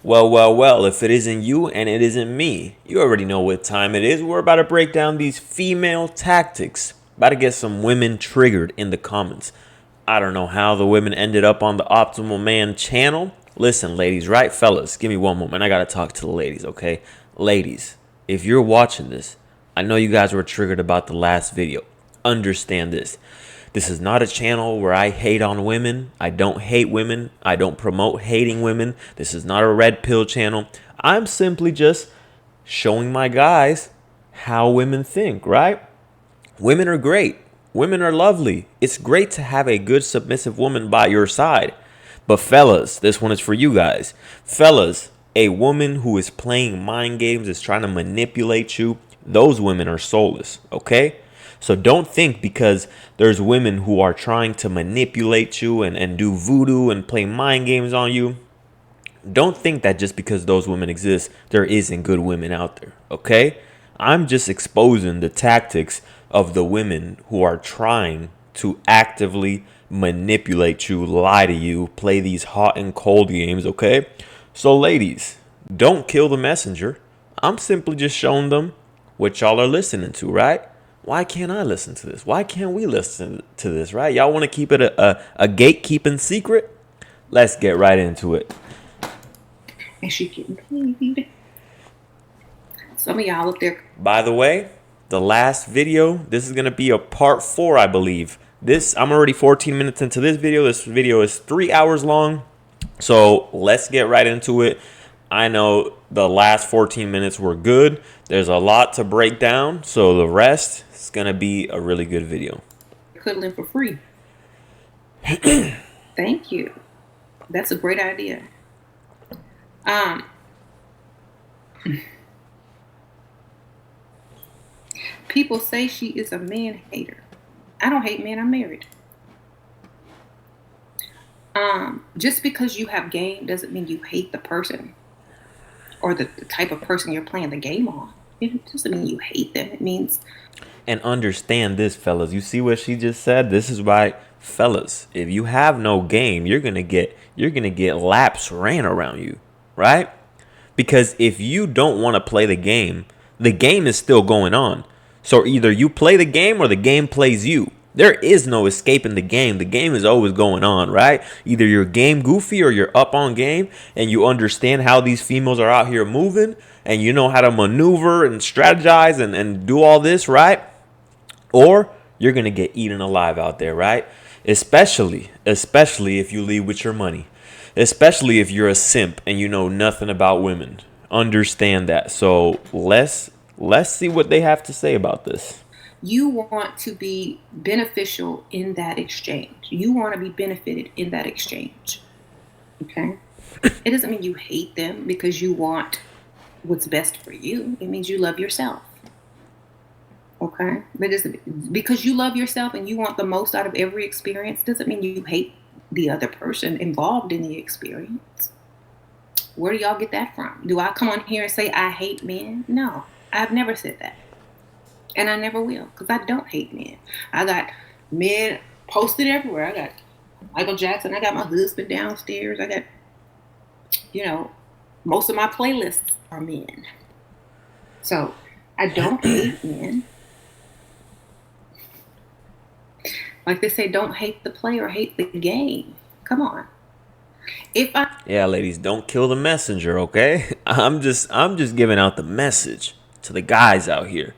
Well, if it isn't you and it isn't me, you already know what time it is. We're about to break down these female tactics. About to get some women triggered in the comments. I don't know how the women ended up on the Optimal Man channel. Listen, ladies, right? Fellas, give me one moment. I gotta talk to the ladies, okay? Ladies, if you're watching this, I know you guys were triggered about the last video. Understand this. This is not a channel where I hate on women. I don't hate women. I don't promote hating women. This is not a red pill channel. I'm simply just showing my guys how women think, right? Women are great. Women are lovely. It's great to have a good submissive woman by your side. But fellas, this one is for you guys. Fellas, a woman who is playing mind games, is trying to manipulate you, those women are soulless, okay? So don't think because there's women who are trying to manipulate you and do voodoo and play mind games on you. Don't think that just because those women exist, there isn't good women out there, okay? I'm just exposing the tactics of the women who are trying to actively manipulate you, lie to you, play these hot and cold games, okay? So, ladies, don't kill the messenger. I'm simply just showing them what y'all are listening to, right? Why can't I listen to this? Why can't we listen to this, right? Y'all want to keep it a gatekeeping secret? Let's get right into it. And she getting paid. Some of y'all up there. By the way, the last video, this is going to be a part 4, I believe. I'm already 14 minutes into this video. This video is 3 hours long. So let's get right into it. I know the last 14 minutes were good. There's a lot to break down. So the rest is going to be a really good video. Cuddling for free. Thank you. That's a great idea. People say she is a man hater. I don't hate men. I'm married. Just because you have game doesn't mean you hate the person or the type of person you're playing the game on. It doesn't mean you hate them. It means. And understand this, fellas. You see what she just said? This is why, fellas, if you have no game, you're gonna get laps ran around you, right? Because if you don't want to play the game is still going on. So either you play the game or the game plays you. There is no escaping the game. The game is always going on, right? Either you're game goofy or you're up on game and you understand how these females are out here moving and you know how to maneuver and strategize and do all this, right? Or you're going to get eaten alive out there, right? Especially if you leave with your money. Especially if you're a simp and you know nothing about women. Understand that. So let's see what they have to say about this. You want to be beneficial in that exchange. You want to be benefited in that exchange. Okay? It doesn't mean you hate them because you want what's best for you. It means you love yourself. Okay? But because you love yourself and you want the most out of every experience doesn't mean you hate the other person involved in the experience. Where do y'all get that from? Do I come on here and say I hate men? No, I've never said that. And I never will, because I don't hate men. I got men posted everywhere. I got Michael Jackson. I got my husband downstairs. I got, most of my playlists are men. So I don't hate men. Like they say, don't hate the player, hate the game. Come on. Yeah, ladies, don't kill the messenger, okay? I'm just giving out the message to the guys out here.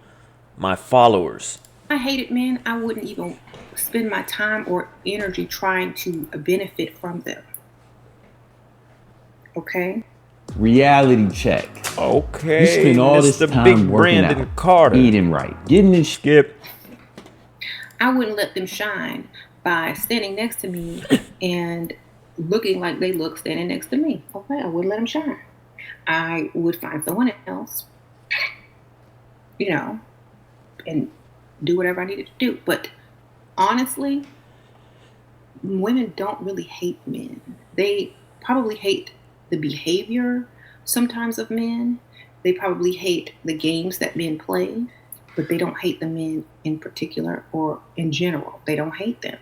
My followers. If I hated men, I wouldn't even spend my time or energy trying to benefit from them. Okay? Reality check. Okay. You spend all this time working Brandon out, Carter. eating right, getting in Skip. I wouldn't let them shine by standing next to me and looking like they look standing next to me. Okay, I wouldn't let them shine. I would find someone else, and do whatever I needed to do. But honestly, women don't really hate men. They probably hate the behavior sometimes of men. They probably hate the games that men play, but they don't hate the men in particular or in general. They don't hate them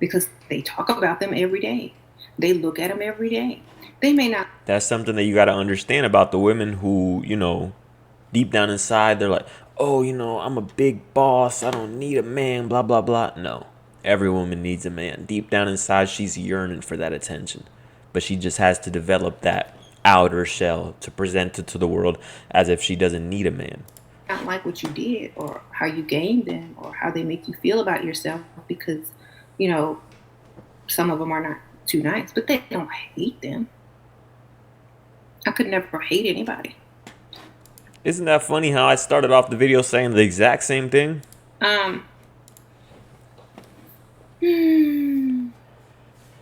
because they talk about them every day. They look at them every day. They may not. That's something that you got to understand about the women who, deep down inside, they're like, oh, I'm a big boss. I don't need a man, blah, blah, blah. No, every woman needs a man. Deep down inside, she's yearning for that attention. But she just has to develop that outer shell to present it to the world as if she doesn't need a man. Not like what you did or how you gained them or how they make you feel about yourself because, some of them are not too nice, but they don't hate them. I could never hate anybody. Isn't that funny how I started off the video saying the exact same thing?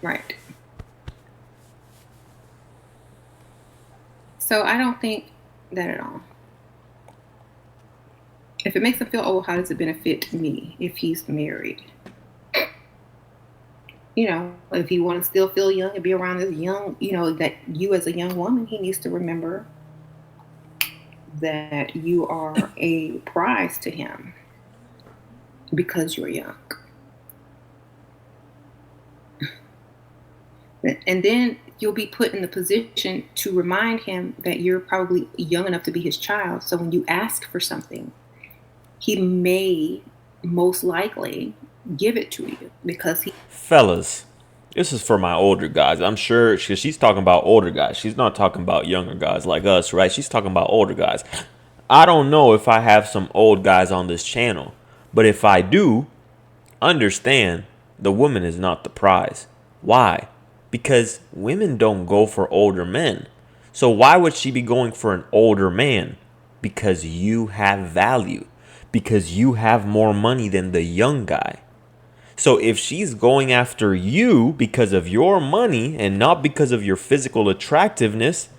Right. So I don't think that at all. If it makes him feel, oh, how does it benefit me if he's married? If he wants to still feel young and be around this young, that you as a young woman, he needs to remember that you are a prize to him because you're young. And then you'll be put in the position to remind him that you're probably young enough to be his child. So when you ask for something, he may most likely give it to you because he... Fellas, this is for my older guys. I'm sure she's talking about older guys. She's not talking about younger guys like us, right? She's talking about older guys. I don't know if I have some old guys on this channel, but if I do, understand the woman is not the prize. Why? Because women don't go for older men. So why would she be going for an older man? Because you have value. Because you have more money than the young guy. So if she's going after you because of your money and not because of your physical attractiveness,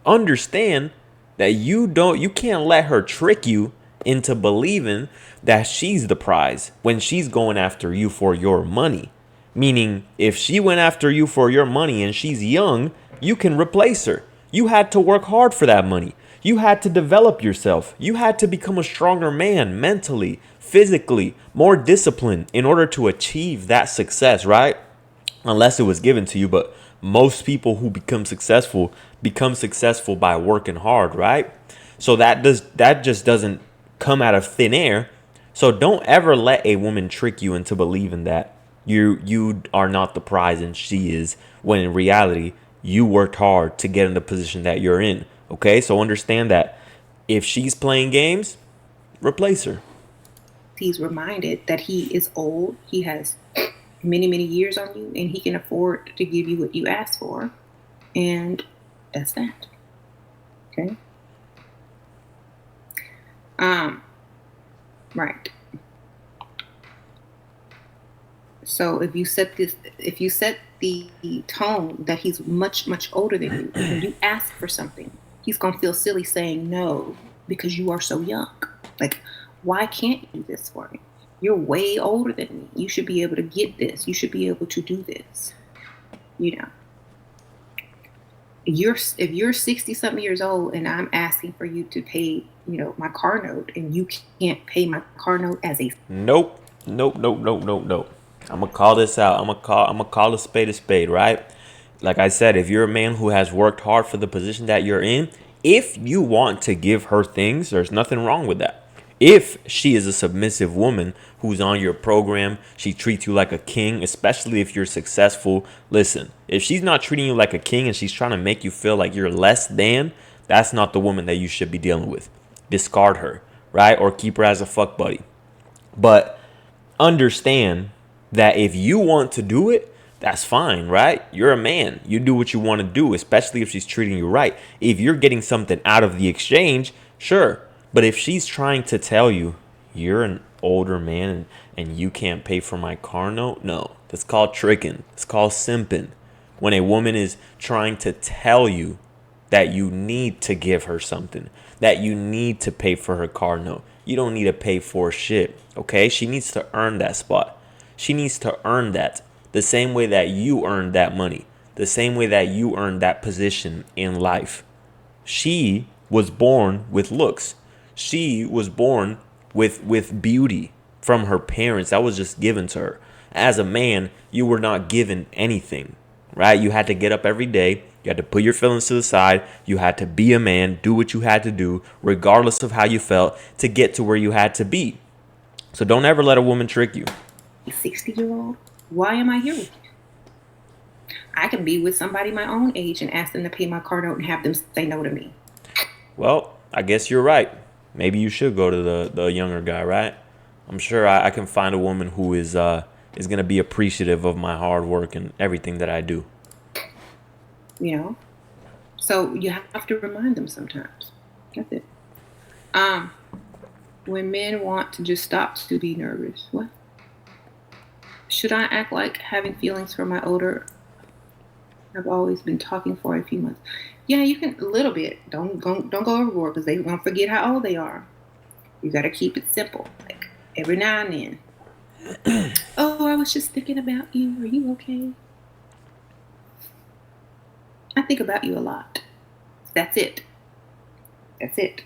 understand that you can't let her trick you into believing that she's the prize when she's going after you for your money. Meaning, if she went after you for your money and she's young, you can replace her. You had to work hard for that money. You had to develop yourself. You had to become a stronger man mentally, physically, more disciplined in order to achieve that success, right? Unless it was given to you. But most people who become successful by working hard, right? So that just doesn't come out of thin air. So don't ever let a woman trick you into believing that you are not the prize and she is, when in reality you worked hard to get in the position that you're in. Okay, so understand that if she's playing games, replace her. He's reminded that he is old, he has many, many years on you, and he can afford to give you what you ask for. And that's that. Okay? Right. So if you set the tone that he's much, much older than you, when you ask for something, he's going to feel silly saying no because you are so young. Like, why can't you do this for me? You're way older than me. You should be able to get this. You should be able to do this. If you're 60-something years old and I'm asking for you to pay, my car note, and you can't pay my car note as a... Nope. I'm gonna call this out. I'm gonna call a spade, right? Like I said, if you're a man who has worked hard for the position that you're in, if you want to give her things, there's nothing wrong with that. If she is a submissive woman who's on your program, she treats you like a king, especially if you're successful. Listen, if she's not treating you like a king and she's trying to make you feel like you're less than, that's not the woman that you should be dealing with. Discard her, right? Or keep her as a fuck buddy. But understand that if you want to do it, that's fine, right? You're a man. You do what you want to do, especially if she's treating you right. If you're getting something out of the exchange, sure. But if she's trying to tell you you're an older man and you can't pay for my car note, no. That's called tricking. It's called simping. When a woman is trying to tell you that you need to give her something, that you need to pay for her car note, you don't need to pay for shit, okay? She needs to earn that spot. She needs to earn that the same way that you earned that money, the same way that you earned that position in life. She was born with looks. She was born with beauty from her parents. That was just given to her. As a man, you were not given anything, right? You had to get up every day You had to put your feelings to the side. You had to be a man, do what you had to do, regardless of how you felt, to get to where you had to be. So don't ever let a woman trick you. A 60-year-old, why am I here with you? I can be with somebody my own age and ask them to pay my car note and have them say no to me. Well, I guess you're right. Maybe you should go to the younger guy, right? I'm sure I can find a woman who is gonna be appreciative of my hard work and everything that I do. You know? So you have to remind them sometimes. That's it. When men want to just stop to be nervous, what? Should I act like having feelings for my older? I've always been talking for a few months. Yeah, you can a little bit. Don't go overboard because they're gonna forget how old they are. You gotta keep it simple, like every now and then. Oh, I was just thinking about you. Are you okay? I think about you a lot. That's it. That's it.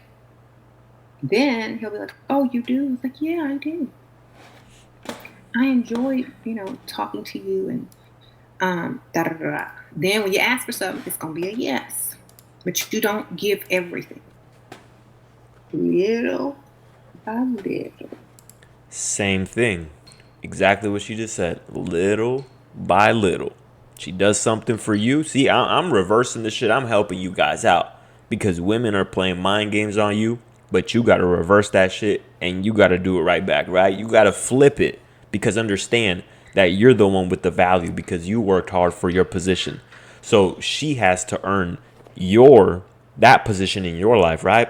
Then he'll be like, "Oh, you do?" It's like, "Yeah, I do. I enjoy, talking to you and da da da da." Then when you ask for something, it's gonna be a yes, but you don't give everything. Little by little. Same thing. Exactly what she just said. Little by little. She does something for you. See, I'm reversing the shit. I'm helping you guys out because women are playing mind games on you, but you got to reverse that shit and you got to do it right back, right? You got to flip it because understand that you're the one with the value because you worked hard for your position. So she has to earn that position in your life, right?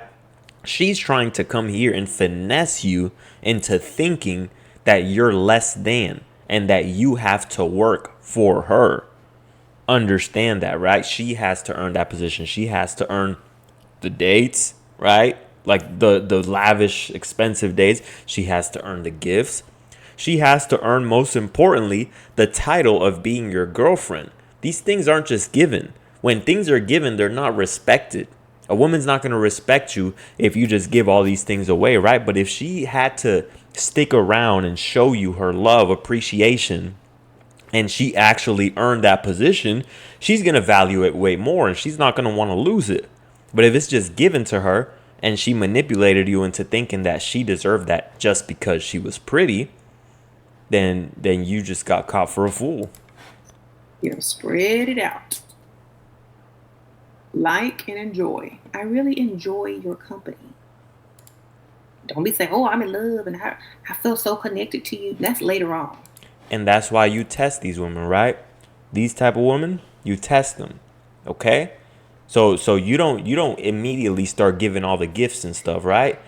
She's trying to come here and finesse you into thinking that you're less than and that you have to work for her. Understand that, right? She has to earn that position. She has to earn the dates, right? Like the lavish, expensive dates. She has to earn the gifts. She has to earn, most importantly, the title of being your girlfriend. These things aren't just given. When things are given, they're not respected. A woman's not going to respect you if you just give all these things away, right? But if she had to stick around and show you her love, appreciation, and she actually earned that position, she's going to value it way more and she's not going to want to lose it. But if it's just given to her and she manipulated you into thinking that she deserved that just because she was pretty, then you just got caught for a fool. Spread it out. Like and enjoy. I really enjoy your company. Don't be saying, "Oh, I'm in love and I feel so connected to you." That's later on. And that's why you test these women, right? These type of women, you test them. Okay? So you don't immediately start giving all the gifts and stuff, right?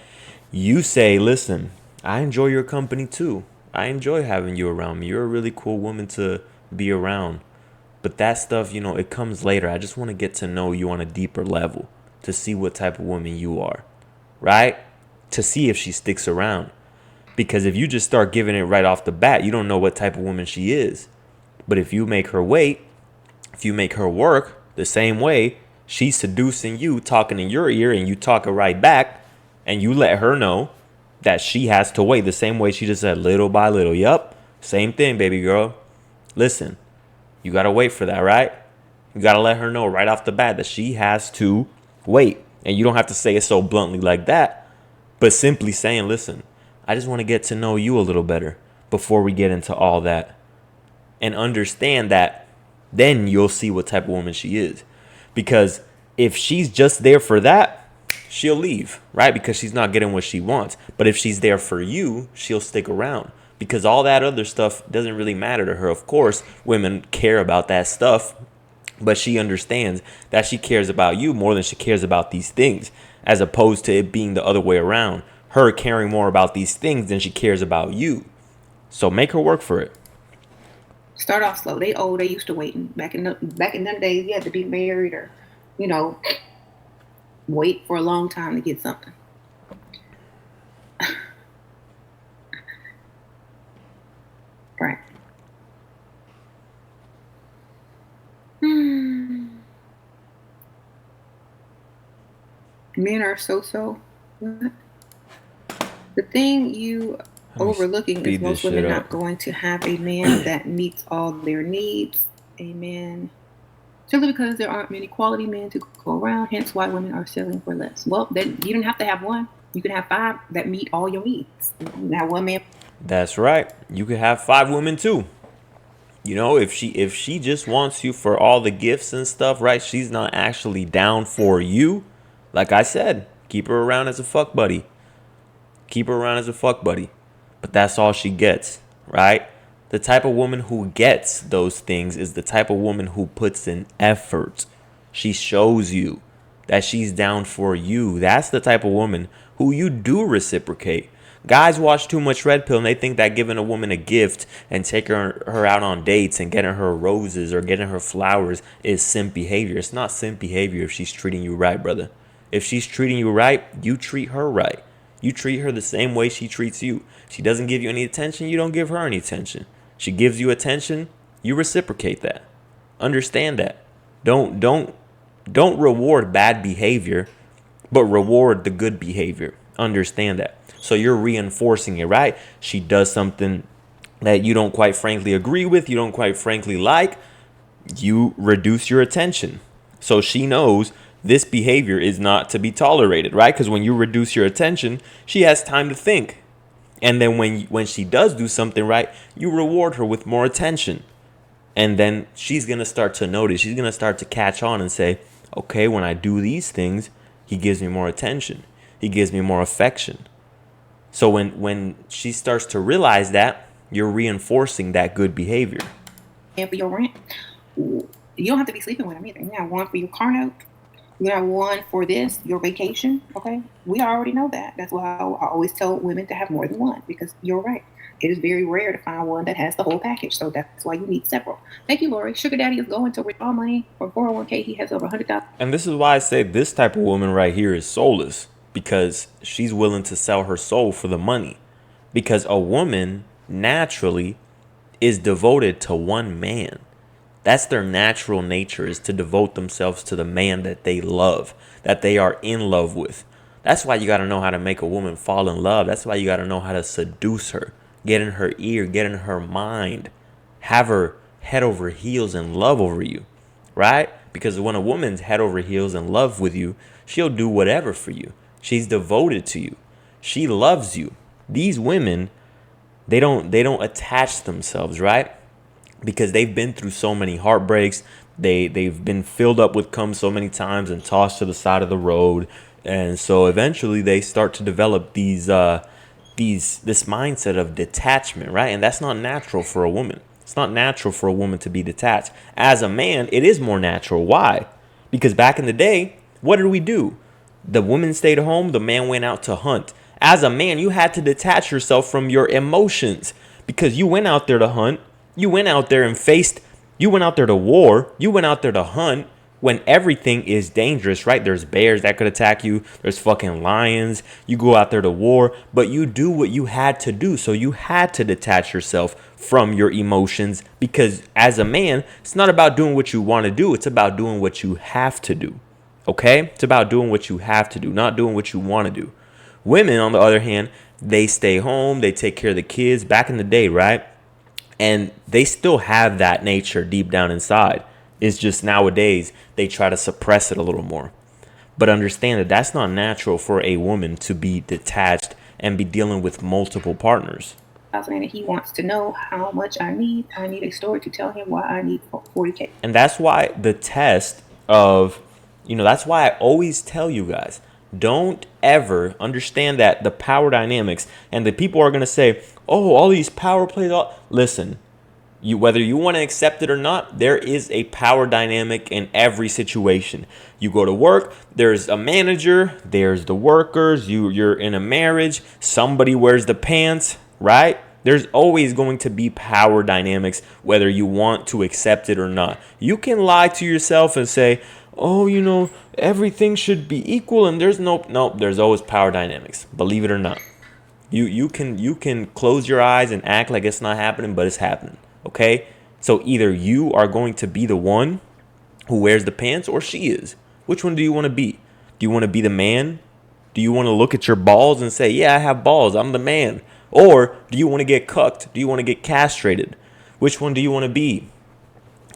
You say, "Listen, I enjoy your company too. I enjoy having you around me. You're a really cool woman to be around. But that stuff, it comes later. I just want to get to know you on a deeper level to see what type of woman you are, right? To see if she sticks around. Because if you just start giving it right off the bat, you don't know what type of woman she is. But if you make her wait, if you make her work the same way, she's seducing you, talking in your ear, and you talk her right back, and you let her know that she has to wait the same way she just said, little by little. Yup, same thing, baby girl. Listen, you got to wait for that, right? You got to let her know right off the bat that she has to wait. And you don't have to say it so bluntly like that, but simply saying, listen, I just want to get to know you a little better before we get into all that. And understand that then you'll see what type of woman she is. Because if she's just there for that, she'll leave, right? Because she's not getting what she wants. But if she's there for you, she'll stick around. Because all that other stuff doesn't really matter to her. Of course, women care about that stuff. But she understands that she cares about you more than she cares about these things. As opposed to it being the other way around. Her caring more about these things than she cares about you. So make her work for it. Start off slow. They old. They used to waiting. Back in them days, you had to be married or, wait for a long time to get something. Right. Men are so. What? The thing you overlooking is most women not going to have a man that meets all their needs. A man Simply because there aren't many quality men to go around, hence why women are settling for less. Well, then you don't have to have one. You can have five that meet all your needs. You can have one man. That's right. You could have 5 women too. You know, if she just wants you for all the gifts and stuff, right? She's not actually down for you. Like I said, keep her around as a fuck buddy. Keep her around as a fuck buddy. But that's all she gets, right? The type of woman who gets those things is the type of woman who puts in effort. She shows you that she's down for you. That's the type of woman who you do reciprocate. Guys watch too much Red Pill and they think that giving a woman a gift and taking her out on dates and getting her roses or getting her flowers is simp behavior. It's not simp behavior if she's treating you right, brother. If she's treating you right, you treat her right. You treat her the same way she treats you. She doesn't give you any attention, you don't give her any attention. She gives you attention, you reciprocate that. Understand that. Don't reward bad behavior, but reward the good behavior. Understand that. So you're reinforcing it, right? She does something that you don't quite frankly agree with, you don't quite frankly like, you reduce your attention. So she knows this behavior is not to be tolerated, right? Because when you reduce your attention, she has time to think. And then when she does do something right, you reward her with more attention. And then she's going to start to notice. She's going to start to catch on and say, okay, when I do these things, he gives me more attention. He gives me more affection. So when she starts to realize that, you're reinforcing that good behavior. And for your rent, you don't have to be sleeping with them either. You have one for your car note. You have one for this, your vacation. Okay, we already know that. That's why I always tell women to have more than one, because you're right. It is very rare to find one that has the whole package. So that's why you need several. Thank you, Lori. Sugar Daddy is going to withdraw money from 401k. He has over 100,000. And this is why I say this type of woman right here is soulless, because she's willing to sell her soul for the money. Because a woman naturally is devoted to one man. That's their natural nature, is to devote themselves to the man that they love, that they are in love with. That's why you got to know how to make a woman fall in love. That's why you got to know how to seduce her, get in her ear, get in her mind, have her head over heels in love over you, right? Because when a woman's head over heels in love with you, she'll do whatever for you. She's devoted to you. She loves you. These women, they don't attach themselves, right? Because they've been through so many heartbreaks. They've been filled up with cum so many times and tossed to the side of the road. And so eventually they start to develop this mindset of detachment, right? And that's not natural for a woman. It's not natural for a woman to be detached. As a man, it is more natural. Why? Because back in the day, what did we do? The woman stayed home, the man went out to hunt. As a man, you had to detach yourself from your emotions because you went out there to hunt. You went out there and you went out there to war. You went out there to hunt when everything is dangerous, right? There's bears that could attack you. There's fucking lions. You go out there to war, but you do what you had to do. So you had to detach yourself from your emotions because as a man, it's not about doing what you want to do. It's about doing what you have to do. Okay? It's about doing what you have to do, not doing what you want to do. Women, on the other hand, they stay home. They take care of the kids. Back in the day, right? And they still have that nature deep down inside. It's just nowadays they try to suppress it a little more. But understand that that's not natural for a woman to be detached and be dealing with multiple partners. And he wants to know how much I need. I need a story to tell him why I need 40K. And that's why the test of, that's why I always tell you guys, don't ever understand that the power dynamics, and the people are going to say, oh, all these power plays. Listen, whether you want to accept it or not, there is a power dynamic in every situation. You go to work, there's a manager, there's the workers, you're in a marriage, somebody wears the pants, right? There's always going to be power dynamics, whether you want to accept it or not. You can lie to yourself and say, oh, everything should be equal, and there's nope, there's always power dynamics. Believe it or not. You can close your eyes and act like it's not happening, but it's happening. Okay? So either you are going to be the one who wears the pants or she is. Which one do you want to be? Do you want to be the man? Do you want to look at your balls and say, yeah, I have balls, I'm the man? Or do you want to get cucked? Do you want to get castrated? Which one do you want to be?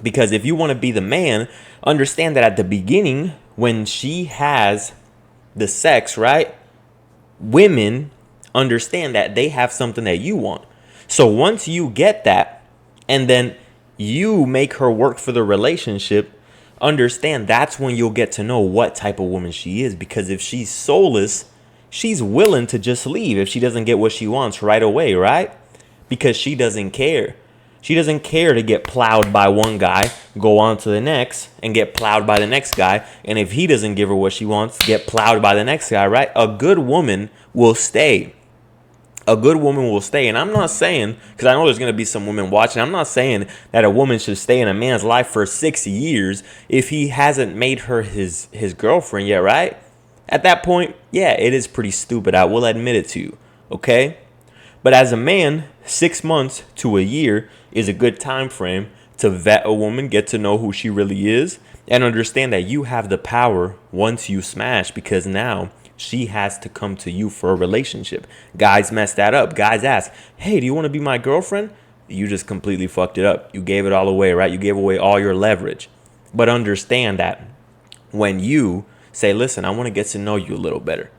Because if you want to be the man, understand that at the beginning, when she has the sex, right? Women understand that they have something that you want. So once you get that, and then you make her work for the relationship, understand that's when you'll get to know what type of woman she is. Because if she's soulless, she's willing to just leave if she doesn't get what she wants right away, right? Because she doesn't care. She doesn't care to get plowed by one guy, go on to the next, and get plowed by the next guy. And if he doesn't give her what she wants, get plowed by the next guy, right? A good woman will stay. A good woman will stay. And I'm not saying, because I know there's going to be some women watching, I'm not saying that a woman should stay in a man's life for 6 years if he hasn't made her his girlfriend yet, right? At that point, yeah, it is pretty stupid. I will admit it to you, okay? But as a man, 6 months to a year is a good time frame to vet a woman, get to know who she really is, and understand that you have the power once you smash, because now she has to come to you for a relationship. Guys mess that up. Guys ask, hey, do you want to be my girlfriend? You just completely fucked it up. You gave it all away, right? You gave away all your leverage. But understand that when you say, listen, I want to get to know you a little better.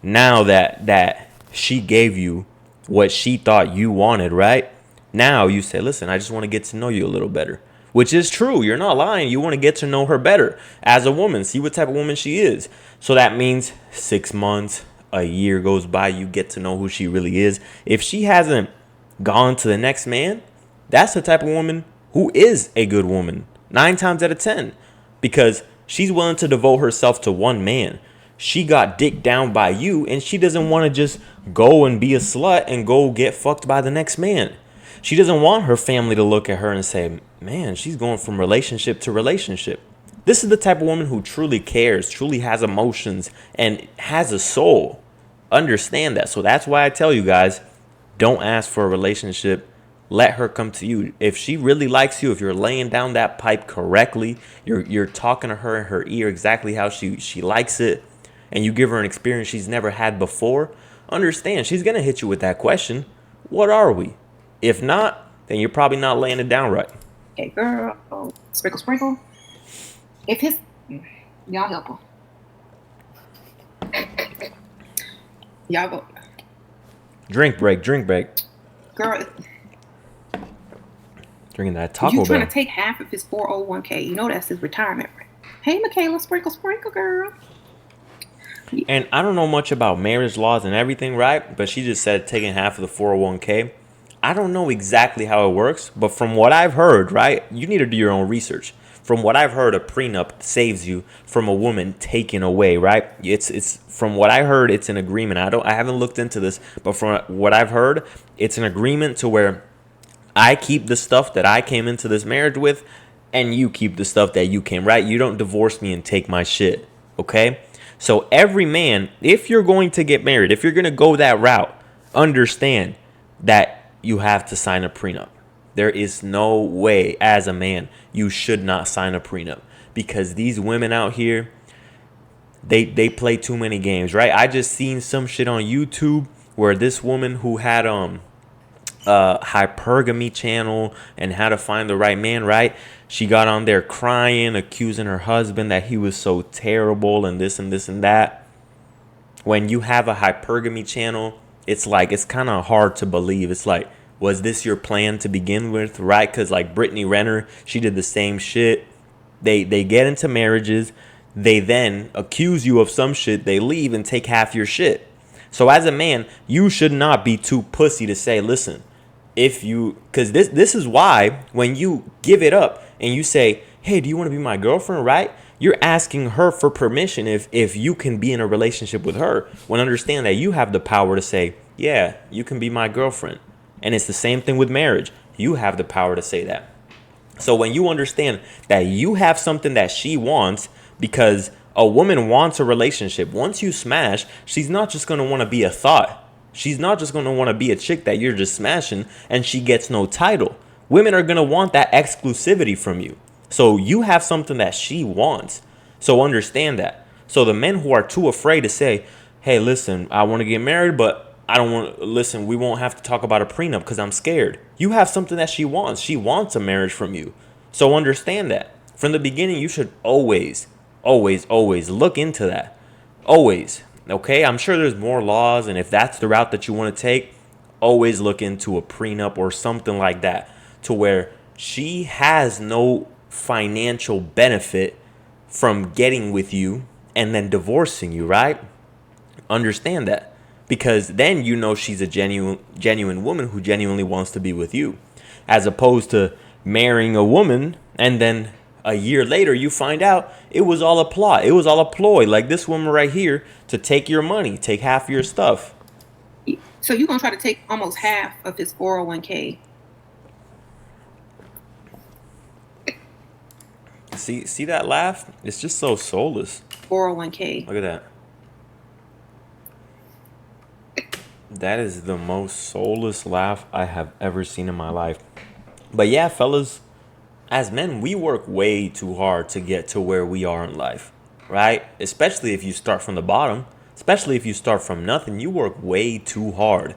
Now that she gave you what she thought you wanted, right? Now you say, listen, I just want to get to know you a little better. Which is true. You're not lying. You want to get to know her better as a woman. See what type of woman she is. So that means 6 months, a year goes by. You get to know who she really is. If she hasn't gone to the next man, that's the type of woman who is a good woman. 9 times out of 10. Because she's willing to devote herself to one man. She got dicked down by you, and she doesn't want to just go and be a slut and go get fucked by the next man. She doesn't want her family to look at her and say, man, she's going from relationship to relationship. This is the type of woman who truly cares, truly has emotions, and has a soul. Understand that. So that's why I tell you guys, don't ask for a relationship. Let her come to you. If she really likes you, if you're laying down that pipe correctly, you're talking to her in her ear exactly how she likes it, and you give her an experience she's never had before, understand she's going to hit you with that question. What are we? If not, then you're probably not laying it down right. Hey, girl. Sprinkle, sprinkle. If his... Y'all help him. Y'all go. Drink break. Girl. Drinking that Taco Bell. You trying to take half of his 401k. You know that's his retirement. Hey, Michaela, sprinkle, sprinkle, girl. And I don't know much about marriage laws and everything, right? But she just said taking half of the 401k. I don't know exactly how it works, but from what I've heard, right? You need to do your own research. From what I've heard, a prenup saves you from a woman taken away, right? It's from what I heard, it's an agreement. I haven't looked into this, but from what I've heard, it's an agreement to where I keep the stuff that I came into this marriage with, and you keep the stuff that you came, right? You don't divorce me and take my shit, okay? So every man, if you're going to get married, if you're going to go that route, understand that you have to sign a prenup. There is no way as a man you should not sign a prenup, because these women out here, they play too many games, right? I just seen some shit on YouTube where this woman who had hypergamy channel and how to find the right man, right? She got on there crying, accusing her husband that he was so terrible and this and this and that. When you have a hypergamy channel, it's like, it's kind of hard to believe. It's like, was this your plan to begin with, right? Because like Brittany Renner, she did the same shit. They get into marriages. They then accuse you of some shit. They leave and take half your shit. So as a man, you should not be too pussy to say, listen, because this is why when you give it up and you say, hey, do you want to be my girlfriend, right? You're asking her for permission if you can be in a relationship with her. When understand that you have the power to say, yeah, you can be my girlfriend. And it's the same thing with marriage. You have the power to say that. So when you understand that you have something that she wants, because a woman wants a relationship. Once you smash, she's not just going to want to be a thought. She's not just going to want to be a chick that you're just smashing and she gets no title. Women are going to want that exclusivity from you. So you have something that she wants. So understand that. So the men who are too afraid to say, hey, listen, I want to get married, but I don't want, listen, we won't have to talk about a prenup because I'm scared. You have something that she wants. She wants a marriage from you. So understand that. From the beginning, you should always, always, always look into that. Always. Okay? I'm sure there's more laws, and if that's the route that you want to take, always look into a prenup or something like that to where she has no financial benefit from getting with you and then divorcing you, right? Understand that. Because then you know she's a genuine woman who genuinely wants to be with you. As opposed to marrying a woman and then a year later you find out it was all a plot. It was all a ploy, like this woman right here, to take your money, take half of your stuff. So you're going to try to take almost half of his 401k. See that laugh? It's just so soulless. 401k. Look at that. That is the most soulless laugh I have ever seen in my life. But yeah, fellas, as men, we work way too hard to get to where we are in life, right? Especially if you start from the bottom, especially if you start from nothing, you work way too hard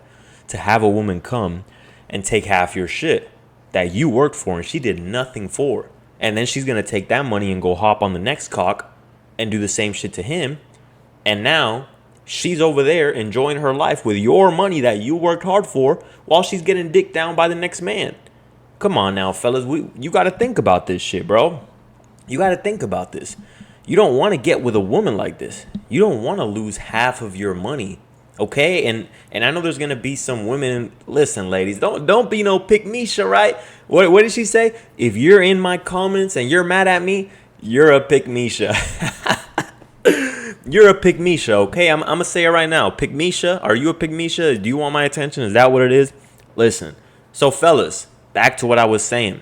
to have a woman come and take half your shit that you worked for and she did nothing for. And then she's going to take that money and go hop on the next cock and do the same shit to him. And now she's over there enjoying her life with your money that you worked hard for while she's getting dicked down by the next man. Come on now, fellas. You got to think about this shit, bro. You got to think about this. You don't want to get with a woman like this. You don't want to lose half of your money, okay? And I know there's going to be some women. Listen, ladies, don't be no pick-me-sha, right? What did she say? If you're in my comments and you're mad at me, you're a pick-me-sha. You're a pick-me-sha, okay? I'm going to say it right now. Pick-me-sha? Are you a pick-me-sha? Do you want my attention? Is that what it is? Listen. So, fellas, back to what I was saying.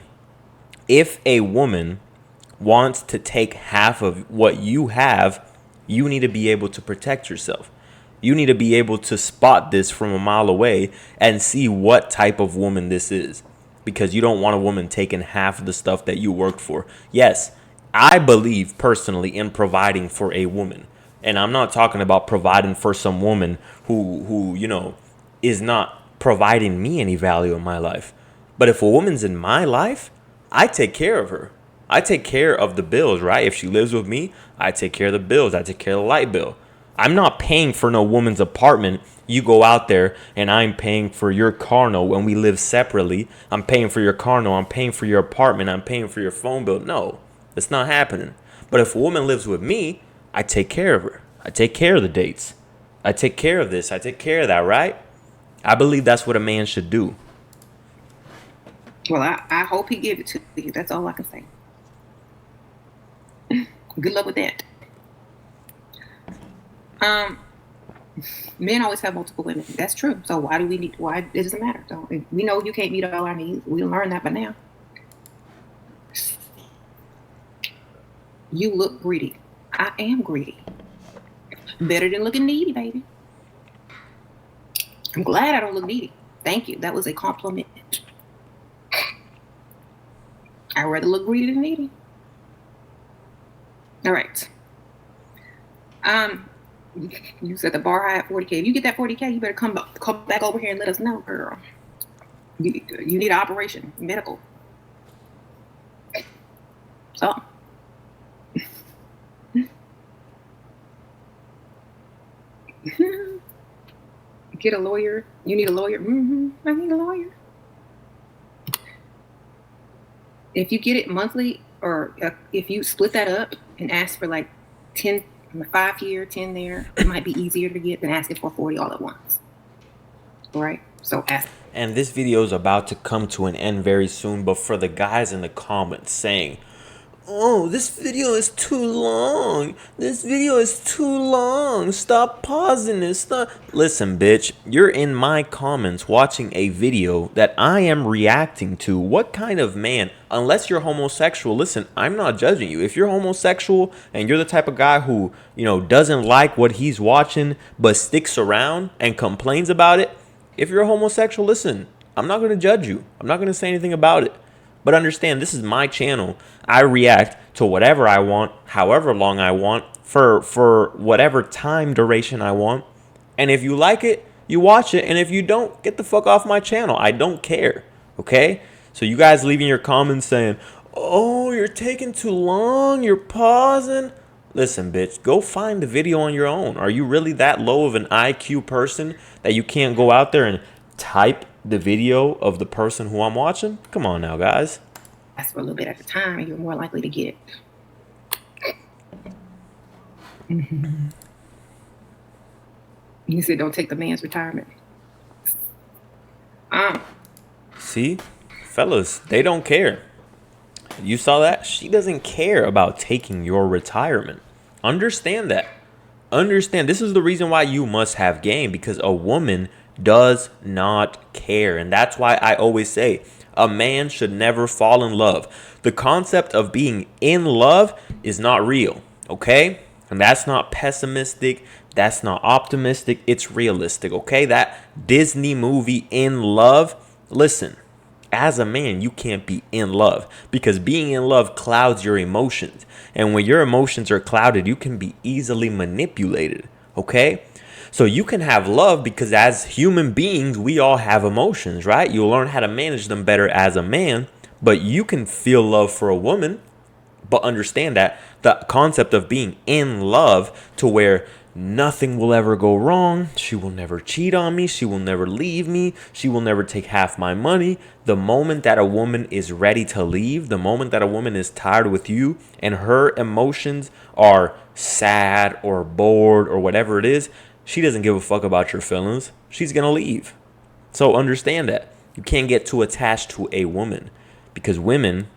If a woman wants to take half of what you have, you need to be able to protect yourself. You need to be able to spot this from a mile away and see what type of woman this is. Because you don't want a woman taking half of the stuff that you worked for. Yes, I believe personally in providing for a woman. And I'm not talking about providing for some woman who is not providing me any value in my life. But if a woman's in my life, I take care of her. I take care of the bills, right? If she lives with me, I take care of the bills. I take care of the light bill. I'm not paying for no woman's apartment. You go out there and I'm paying for your car note when we live separately. I'm paying for your car note. I'm paying for your apartment. I'm paying for your phone bill. No, it's not happening. But if a woman lives with me, I take care of her. I take care of the dates. I take care of this. I take care of that, right? I believe that's what a man should do. Well, I hope he gives it to you. That's all I can say. Good luck with that. Men always have multiple women. That's true. So why it doesn't matter. So we know you can't meet all our needs. We learned that by now. You look greedy. I am greedy. Better than looking needy, baby. I'm glad I don't look needy. Thank you. That was a compliment. I'd rather look greedy than needy. All right. You said the bar high at 40K. If you get that 40K, you better come back over here and let us know, girl. You need an operation, medical. So. Get a lawyer. You need a lawyer. I need a lawyer. If you get it monthly, or if you split that up and ask for like 10, 5 here, 10 there, it might be easier to get than asking for 40 all at once. Right? So ask. And this video is about to come to an end very soon, but for the guys in the comments saying, oh, this video is too long. This video is too long. Stop pausing it. Stop. Listen, bitch, you're in my comments watching a video that I am reacting to. What kind of man, unless you're homosexual, listen, I'm not judging you. If you're homosexual and you're the type of guy who, doesn't like what he's watching but sticks around and complains about it, if you're a homosexual, listen, I'm not going to judge you. I'm not going to say anything about it. But understand, this is my channel. I react to whatever I want, however long I want, for whatever time duration I want. And if you like it, you watch it. And if you don't, get the fuck off my channel. I don't care. Okay? So you guys leaving your comments saying, Oh, you're taking too long. You're pausing. Listen, bitch, go find the video on your own. Are you really that low of an IQ person that you can't go out there and type the video of the person who I'm watching? Come on now, guys. Ask for a little bit at a time, and you're more likely to get it. Mm-hmm. You said don't take the man's retirement. See, fellas, they don't care. You saw that? She doesn't care about taking your retirement. Understand that. Understand, this is the reason why you must have game, because a woman does not care. And that's why I always say a man should never fall in love. The concept of being in love is not real, okay? And that's not pessimistic. That's not optimistic. It's realistic, okay? That Disney movie In Love, listen, as a man, you can't be in love because being in love clouds your emotions. And when your emotions are clouded, you can be easily manipulated. Okay? So you can have love because as human beings, we all have emotions, right? You'll learn how to manage them better as a man, but you can feel love for a woman. But understand that the concept of being in love to where nothing will ever go wrong. She will never cheat on me. She will never leave me. She will never take half my money. The moment that a woman is ready to leave, the moment that a woman is tired with you and her emotions are sad or bored or whatever it is, she doesn't give a fuck about your feelings. She's going to leave. So understand that. You can't get too attached to a woman because women,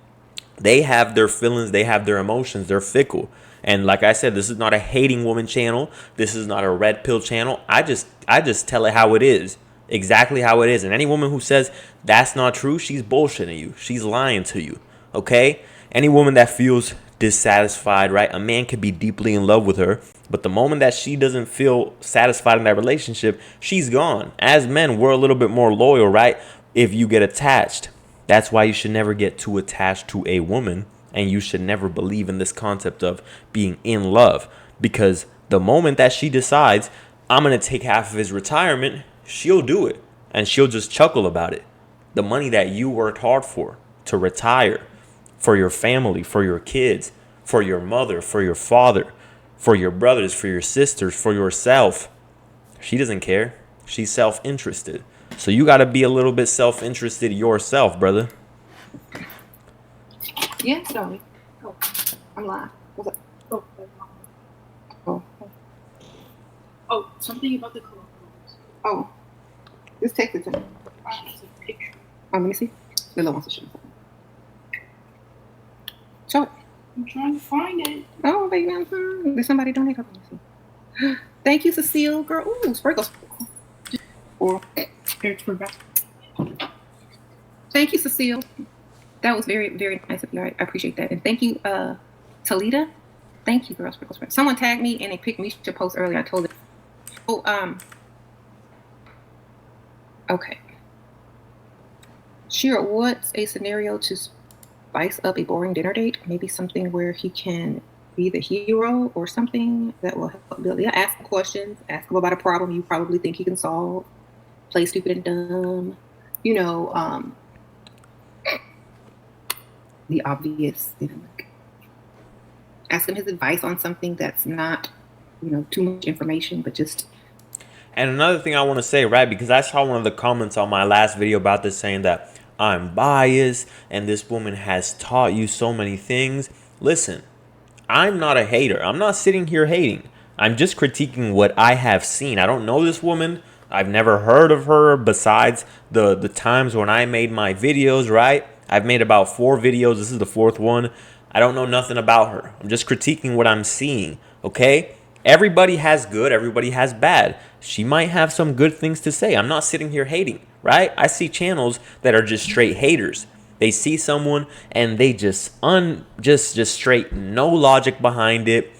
they have their feelings, they have their emotions, they're fickle. And like I said, this is not a hating woman channel. This is not a red pill channel. I just tell it how it is. Exactly how it is. And any woman who says that's not true, she's bullshitting you. She's lying to you. Okay? Any woman that feels dissatisfied, right? A man could be deeply in love with her, but the moment that she doesn't feel satisfied in that relationship, she's gone. As men, we're a little bit more loyal, right? If you get attached. That's why you should never get too attached to a woman, and you should never believe in this concept of being in love, because the moment that she decides, I'm going to take half of his retirement, she'll do it, and she'll just chuckle about it. The money that you worked hard for to retire, for your family, for your kids, for your mother, for your father, for your brothers, for your sisters, for yourself. She doesn't care. She's self-interested. So you got to be a little bit self-interested yourself, brother. Yeah, sorry. Oh, I'm live. What's up? Oh. Oh, something about the clothes. Oh. Just text it to me. It's a picture. Oh, let me see. Lilo wants to show me something. Show it. I'm trying to find it. Oh, baby, I'm fine. Did somebody donate? Let me see. Thank you, Cecile, girl. Ooh, sprinkles. Or thank you, Cecile. That was very, very nice of you. I appreciate that. And thank you, Talita. Thank you, girl. Sprinkles. Someone tagged me and they picked me to post earlier. I told it. Oh, okay. Shira, what's a scenario to spice up a boring dinner date? Maybe something where he can be the hero or something that will help build. Yeah, ask him questions. Ask him about a problem you probably think he can solve. Play stupid and dumb. You know, the obvious. You know, like, ask him his advice on something that's not, you know, too much information, but just. And another thing I want to say, right, because I saw one of the comments on my last video about this saying that I'm biased and this woman has taught you so many things. Listen, I'm not a hater. I'm not sitting here hating. I'm just critiquing what I have seen. I don't know this woman. I've never heard of her besides the times when I made my videos, right? I've made about 4 videos. This is the 4th one. I don't know nothing about her. I'm just critiquing what I'm seeing, okay? Everybody has good. Everybody has bad. She might have some good things to say. I'm not sitting here hating, right? I see channels that are just straight haters. They see someone and they just straight no logic behind it.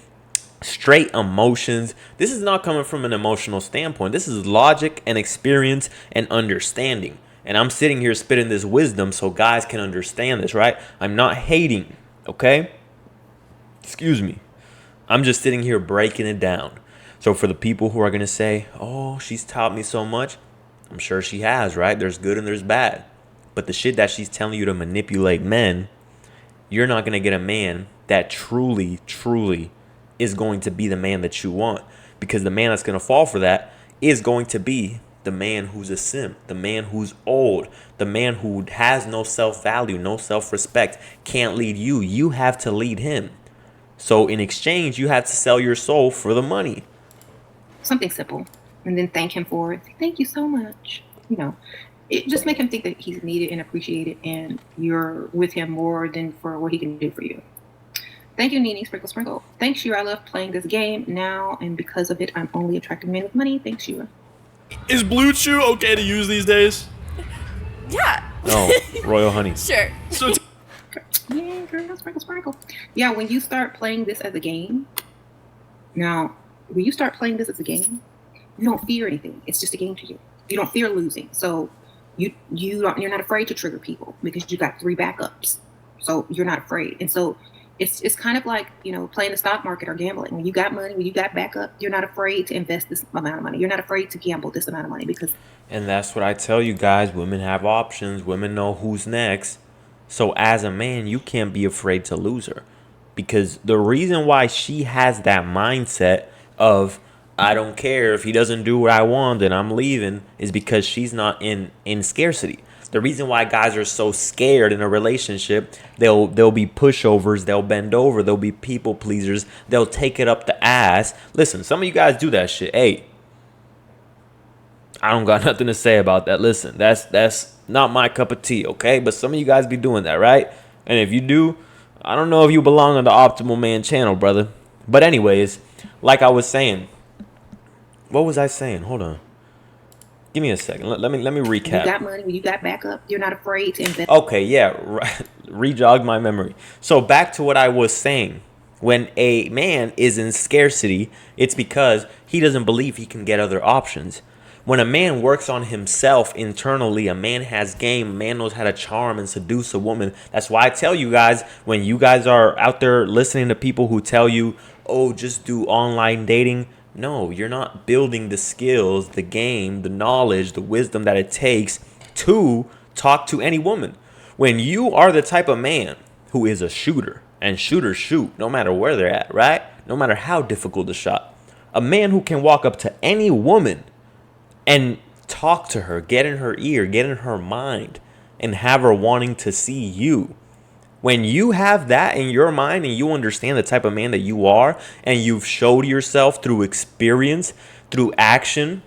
Straight emotions. This is not coming from an emotional standpoint. This is logic and experience and understanding. And I'm sitting here spitting this wisdom so guys can understand this, right? I'm not hating, okay? Excuse me. I'm just sitting here breaking it down. So for the people who are going to say, oh, she's taught me so much, I'm sure she has, right? There's good and there's bad. But the shit that she's telling you to manipulate men, you're not going to get a man that truly, truly is going to be the man that you want. Because the man that's going to fall for that is going to be the man who's a simp, the man who's old, the man who has no self-value, no self-respect, can't lead you. You have to lead him. So in exchange, you have to sell your soul for the money. Something simple. And then thank him for it. Thank you so much. You know, it just make him think that he's needed and appreciated and you're with him more than for what he can do for you. Thank you, Nene. Sprinkle, sprinkle. Thanks, Shira. I love playing this game now, and because of it, I'm only attracting men with money. Thanks, Shira. Is Blue Chew okay to use these days? Yeah. No, Royal Honey. Sure. So Yeah, girl, sprinkle, sprinkle. Yeah, when you start playing this as a game, now, when you start playing this as a game, you don't fear anything. It's just a game to you. You don't fear losing. So you're not afraid to trigger people because you got 3 backups. So you're not afraid. And so it's kind of like, you know, playing the stock market or gambling. When you got money, when you got backup, you're not afraid to invest this amount of money. You're not afraid to gamble this amount of money because. And that's what I tell you guys. Women have options. Women know who's next. So as a man, you can't be afraid to lose her. Because the reason why she has that mindset of, I don't care if he doesn't do what I want and I'm leaving, is because she's not in scarcity. The reason why guys are so scared in a relationship, they'll be pushovers, they'll bend over, they'll be people pleasers, they'll take it up the ass. Listen, some of you guys do that shit. Hey, I don't got nothing to say about that. Listen, that's not my cup of tea, okay? But some of you guys be doing that, right? And if you do, I don't know if you belong on the Optimal Man channel, brother. But anyways, like I was saying, what was I saying? Hold on. Give me a second. Let me recap. You got money, when you got backup, you're not afraid to invest. Okay, yeah. Re-jog my memory. So back to what I was saying. When a man is in scarcity, it's because he doesn't believe he can get other options. When a man works on himself internally, a man has game, a man knows how to charm and seduce a woman. That's why I tell you guys, when you guys are out there listening to people who tell you, oh, just do online dating. No, you're not building the skills, the game, the knowledge, the wisdom that it takes to talk to any woman. When you are the type of man who is a shooter, and shooters shoot no matter where they're at, right? No matter how difficult the shot. A man who can walk up to any woman and talk to her, get in her ear, get in her mind, and have her wanting to see you. When you have that in your mind and you understand the type of man that you are and you've showed yourself through experience, through action,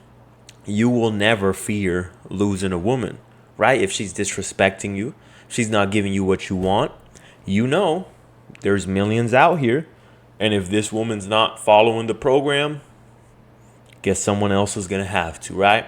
you will never fear losing a woman, right? If she's disrespecting you, she's not giving you what you want, you know there's millions out here. And if this woman's not following the program, guess someone else is going to have to, right?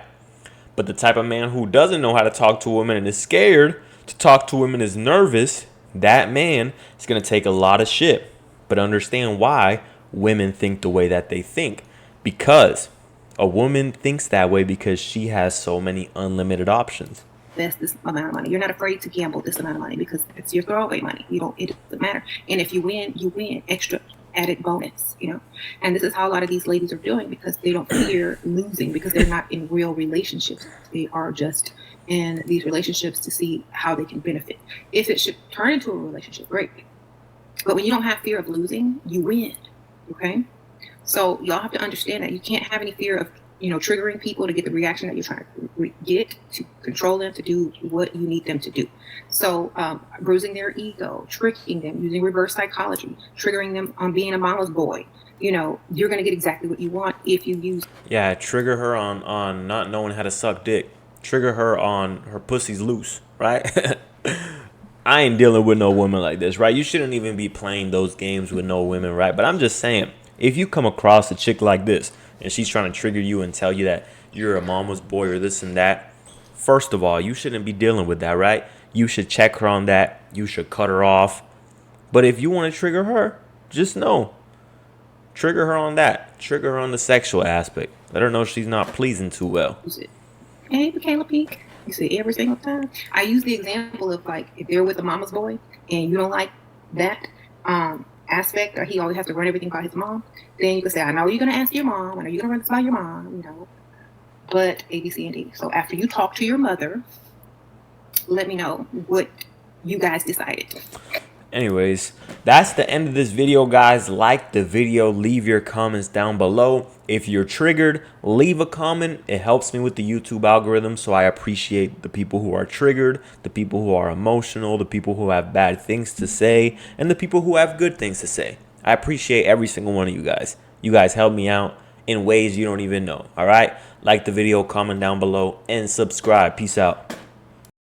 But the type of man who doesn't know how to talk to a woman and is scared to talk to women, is nervous, that man is going to take a lot of shit. But understand why women think the way that they think. Because a woman thinks that way because she has so many unlimited options. Invest this amount of money. You're not afraid to gamble this amount of money because it's your throwaway money. It doesn't matter. And if you win, you win. Extra added bonus, you know. And this is how a lot of these ladies are doing because they don't fear losing because they're not in real relationships. They are just in these relationships to see how they can benefit. If it should turn into a relationship, great. But when you don't have fear of losing, you win. Okay? So y'all have to understand that you can't have any fear of, triggering people to get the reaction that you're trying to get, to control them, to do what you need them to do. So bruising their ego, tricking them, using reverse psychology, triggering them on being a mama's boy. You're going to get exactly what you want if you use. Yeah, trigger her on not knowing how to suck dick. Trigger her on her pussy's loose, right? I ain't dealing with no woman like this, right? You shouldn't even be playing those games with no women, right? But I'm just saying, if you come across a chick like this and she's trying to trigger you and tell you that you're a mama's boy or this and that, first of all, you shouldn't be dealing with that, right? You should check her on that. You should cut her off. But if you want to trigger her, just know. Trigger her on that. Trigger her on the sexual aspect. Let her know she's not pleasing too well. Hey, Michaela Peak. You say every single time. I use the example of if they're with a mama's boy and you don't like that aspect, or he always has to run everything by his mom, then you can say, I know you're going to ask your mom, I know you're going to run this by your mom, but A, B, C, and D. So after you talk to your mother, let me know what you guys decided. Anyways, that's the end of this video, guys. Like the video, leave your comments down below. If you're triggered, leave a comment. It helps me with the YouTube algorithm, so I appreciate the people who are triggered, the people who are emotional, the people who have bad things to say, and the people who have good things to say. I appreciate every single one of you guys. You guys help me out in ways you don't even know. All right? Like the video, comment down below, and subscribe. Peace out.